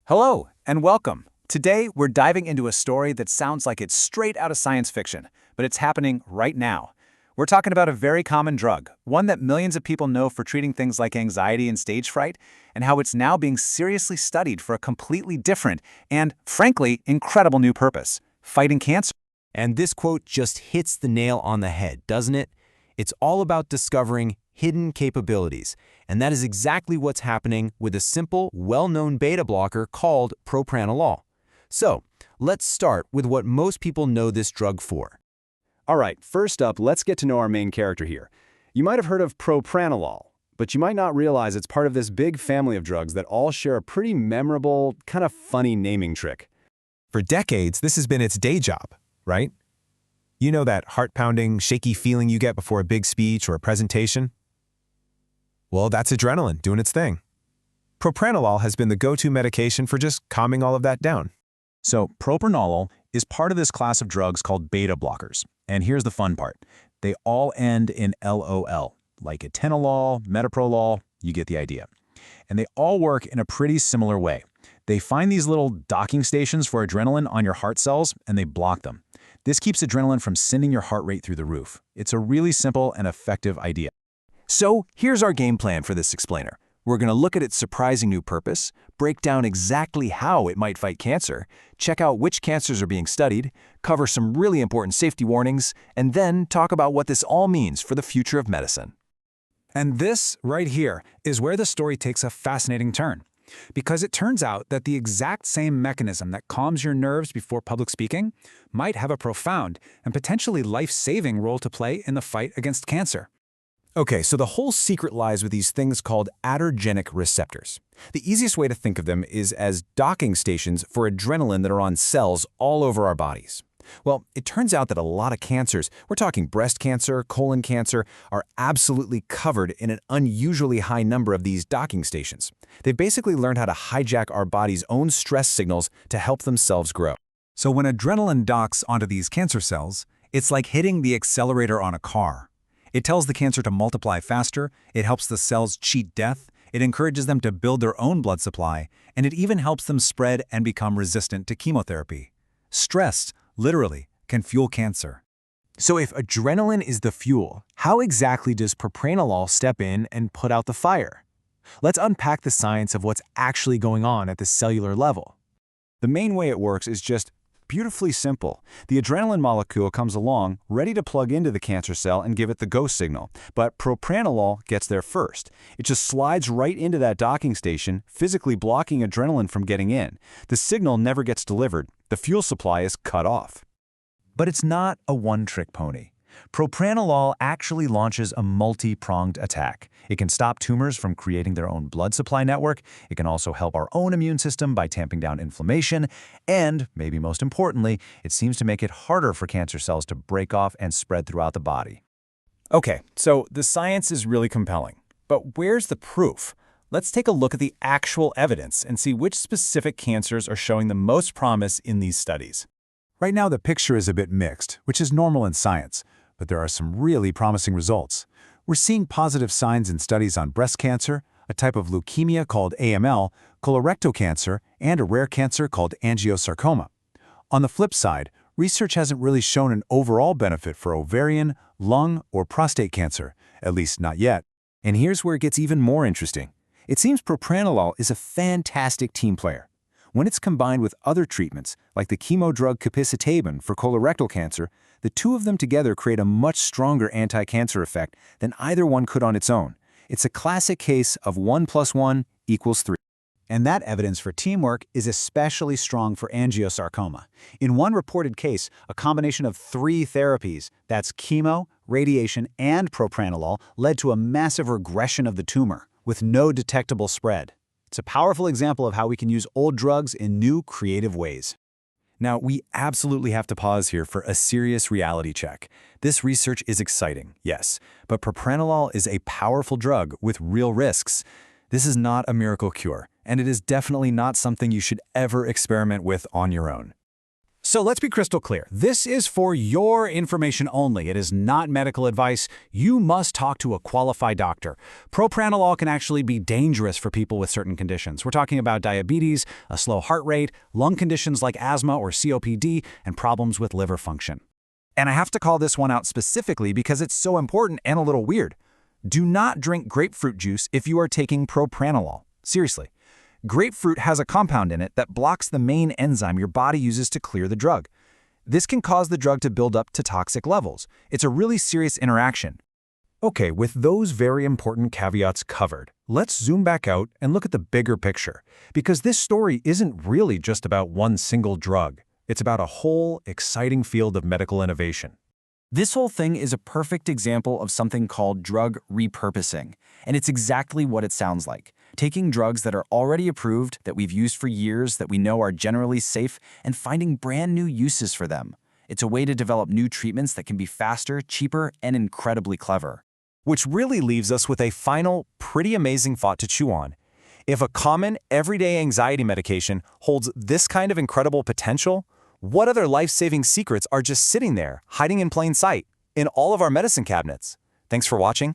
Hello, and welcome. Today, we're diving into a story that sounds like it's straight out of science fiction, but it's happening right now. We're talking about a very common drug, one that millions of people know for treating things like anxiety and stage fright, and how it's now being seriously studied for a completely different and, frankly, incredible new purpose: fighting cancer. And this quote just hits the nail on the head, doesn't it? It's all about discovering hidden capabilities, and that is exactly what's happening with a simple, well-known beta blocker called propranolol. So, let's start with what most people know this drug for. All right, first up, let's get to know our main character here. You might have heard of propranolol, but you might not realize it's part of this big family of drugs that all share a pretty memorable, kind of funny naming trick. For decades, this has been its day job, right? You know that heart-pounding, shaky feeling you get before a big speech or a presentation? Well, that's adrenaline doing its thing. Propranolol has been the go-to medication for just calming all of that down. So, propranolol is part of this class of drugs called beta blockers. And here's the fun part. They all end in LOL, like atenolol, metoprolol, you get the idea. And they all work in a pretty similar way. They find these little docking stations for adrenaline on your heart cells, and they block them. This keeps adrenaline from sending your heart rate through the roof. It's a really simple and effective idea. So here's our game plan for this explainer. We're going to look at its surprising new purpose, break down exactly how it might fight cancer, check out which cancers are being studied, cover some really important safety warnings, and then talk about what this all means for the future of medicine. And this, right here, is where the story takes a fascinating turn. Because it turns out that the exact same mechanism that calms your nerves before public speaking might have a profound and potentially life-saving role to play in the fight against cancer. Okay, so the whole secret lies with these things called adrenergic receptors. The easiest way to think of them is as docking stations for adrenaline that are on cells all over our bodies. Well, it turns out that a lot of cancers, we're talking breast cancer, colon cancer, are absolutely covered in an unusually high number of these docking stations. They've basically learned how to hijack our body's own stress signals to help themselves grow. So when adrenaline docks onto these cancer cells, it's like hitting the accelerator on a car. It tells the cancer to multiply faster, it helps the cells cheat death, it encourages them to build their own blood supply, and it even helps them spread and become resistant to chemotherapy. Stress, literally, can fuel cancer. So if adrenaline is the fuel, how exactly does propranolol step in and put out the fire? Let's unpack the science of what's actually going on at the cellular level. The main way it works is just beautifully simple. The adrenaline molecule comes along, ready to plug into the cancer cell and give it the go signal. But propranolol gets there first. It just slides right into that docking station, physically blocking adrenaline from getting in. The signal never gets delivered. The fuel supply is cut off. But it's not a one-trick pony. Propranolol actually launches a multi-pronged attack. It can stop tumors from creating their own blood supply network. It can also help our own immune system by tamping down inflammation. And, maybe most importantly, it seems to make it harder for cancer cells to break off and spread throughout the body. Okay, so the science is really compelling. But where's the proof? Let's take a look at the actual evidence and see which specific cancers are showing the most promise in these studies. Right now the picture is a bit mixed, which is normal in science, but there are some really promising results. We're seeing positive signs in studies on breast cancer, a type of leukemia called AML, colorectal cancer, and a rare cancer called angiosarcoma. On the flip side, research hasn't really shown an overall benefit for ovarian, lung, or prostate cancer, at least not yet. And here's where it gets even more interesting. It seems propranolol is a fantastic team player. When it's combined with other treatments, like the chemo drug capecitabine for colorectal cancer, the two of them together create a much stronger anti-cancer effect than either one could on its own. It's a classic case of 1 + 1 = 3. And that evidence for teamwork is especially strong for angiosarcoma. In one reported case, a combination of 3 therapies, that's chemo, radiation, and propranolol, led to a massive regression of the tumor, with no detectable spread. It's a powerful example of how we can use old drugs in new, creative ways. Now, we absolutely have to pause here for a serious reality check. This research is exciting, yes, but propranolol is a powerful drug with real risks. This is not a miracle cure, and it is definitely not something you should ever experiment with on your own. So let's be crystal clear. This is for your information only. It is not medical advice. You must talk to a qualified doctor. Propranolol can actually be dangerous for people with certain conditions. We're talking about diabetes, a slow heart rate, lung conditions like asthma or COPD, and problems with liver function. And I have to call this one out specifically because it's so important and a little weird. Do not drink grapefruit juice if you are taking propranolol. Seriously. Grapefruit has a compound in it that blocks the main enzyme your body uses to clear the drug. This can cause the drug to build up to toxic levels. It's a really serious interaction. Okay, with those very important caveats covered, let's zoom back out and look at the bigger picture, because this story isn't really just about one single drug. It's about a whole, exciting field of medical innovation. This whole thing is a perfect example of something called drug repurposing, and it's exactly what it sounds like. Taking drugs that are already approved, that we've used for years, that we know are generally safe, and finding brand new uses for them. It's a way to develop new treatments that can be faster, cheaper, and incredibly clever. Which really leaves us with a final, pretty amazing thought to chew on. If a common, everyday anxiety medication holds this kind of incredible potential, what other life-saving secrets are just sitting there, hiding in plain sight, in all of our medicine cabinets? Thanks for watching.